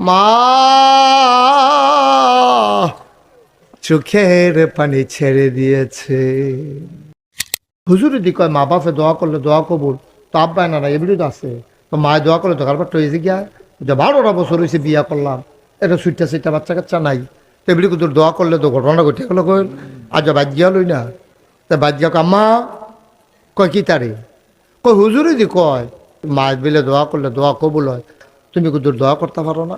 মা চোখের পানি ছেড়ে দিয়েছে। হুজুর দি কয় মা বাপে দোয়া করলে দোয়া কবুল, তো আব্বা না এমনি তো আছে, তো মায়ে দোয়া করলে তো কারবার হয়েছে গিয়া যে 12টা বছর হয়েছে বিয়া করলাম, এটা সুইটটা সুইটটা বাচ্চা কাচ্চা নাই, তো এমনি তোর দোয়া করলে তো ঘটনা ঘটে গেলো। কই আজ বাদ গিয়া লই না, তা বাদ গিয়া আম্মা কয় কি তারে কয় হুজুরই দি কয় মা বিলে দোয়া করলে দোয়া কবুল হয়, তুমি কুদুর দোয়া করতে পারো না?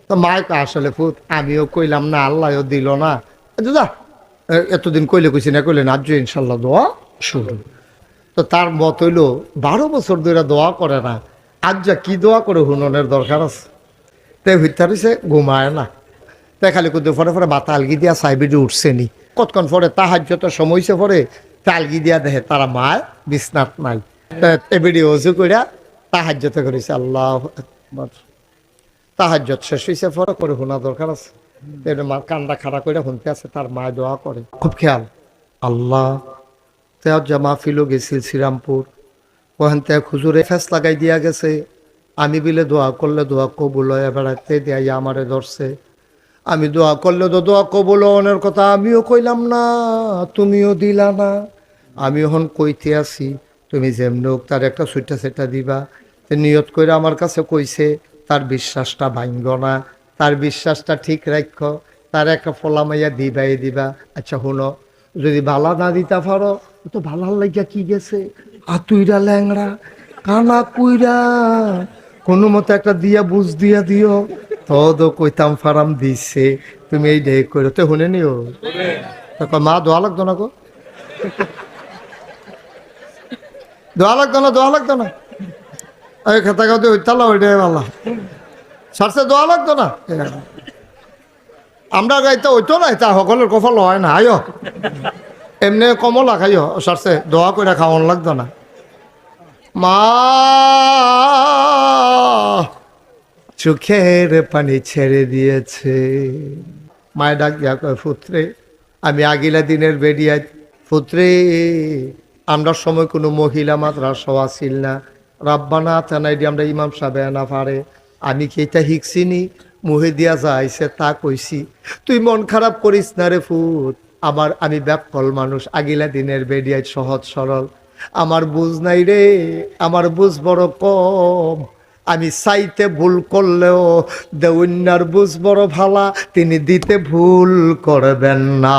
তো মায় কয় আসলে ফুট আমিও কইলাম না, আল্লাহও দিল না, যা এতদিন কইলে কইছি না, কইলে না আজ ইনশাল্লাহ দোয়া শুরু। তো তার মত হইল 12 বছর ধরে দোয়া করে না, আজ যা কি দোয়া করে হুননের দরকার আছে। তাই ভিতর হইছে ঘুমায় না, তাই খালি কুদুর ফরে ফরে বাতা আলগি দিয়া সাইবিডে উঠছে নি, কতক্ষণ পরে তাহাজ্জুদ সময় হইছে পরে তালগি দিয়া দেখে তারা মায় বিছনাত নাই, এবিডি ওযু কইরা তাহাজ্জুদ করেছে। আল্লাহু আকবার। তাহাজ্জুদ শেষ হইছে পরে করে শোনা দরকার আছে, মা কান্দা খাড়া করে শুনতে আছে, তার মায় দোয়া করে খুব খেয়াল। আল্লাহ তেজ মাহফিলও গেছিল শ্রীরামপুর, ওখান থেকে খুজুরে ফেস লাগাই দিয়া গেছে, আমি বিলে দোয়া করলে দোয়া কবুল হয়, বেড়াতে দিয়া আমারে ধরছে, আমি দোয়া করলে তো দোয়া কবুল হওয়ার কথা আমিও কইলাম না, তুমিও দিলা না, আমি এখন কইতে আছি তুমি যেমনি হোক তার একটা সুইটা সেটা দিবা। নিয়ত করে আমার কাছে কইছে তার বিশ্বাসটা ভাঙ্গ না, তার বিশ্বাসটা ঠিক রাখ, তার একটা ফলা মাইয়া দিবাই দিবা। আচ্ছা শুনো, যদি ভালা না দিতে পারো তো ভালার লাগিয়া কি গেছে, আতুইরা ল্যাংড়া কানা কুইরা কোনো মতো একটা দিয়া বুঝ দিয়া দিও, তো কইতাম ফারাম দিছে, তুমি এই ডে করো তো শুনে নিও। মা দোয়া লাগতো না গো, দোয়া লাগতো না, দোয়া লাগতো না, এই খেতা খাতে হইতাল ওইটাই ভালো সারছে, দোয়া লাগতো না। আমরা গাইতে হইতো না, তা সকলের কফল হয় না, আয়ো এমনি কমলা খাইও সারছে, দোয়া করে খাওয়ান লাগতো না। মা চোখের পানি ছেড়ে দিয়েছে। মায় ডাক দিয়া কয় পুত্রে আমি আগিলা দিনের বেরিয়া, পুত্রে আমরা সময় কোনো মহিলা মাদ্রাসাও আসিল না, রাব্বানা আতানা এটি আমরা ইমাম সাহেব না পারে, আমি কি এটা শিখছিনি, মুহে দিয়া যাইছে তা কইছি, তুই মন খারাপ করিস না রে ফুট, আমি ব্যাকল মানুষ, আগিলা দিনের বেরিয়ায় সহজ সরল, আমার বুঝ নাই রে, আমার বুঝ বড় কম, আমি চাইতে ভুল করলেও দেউন্যার বুঝ বড় ভালা, তিনি দিতে ভুল করবেন না।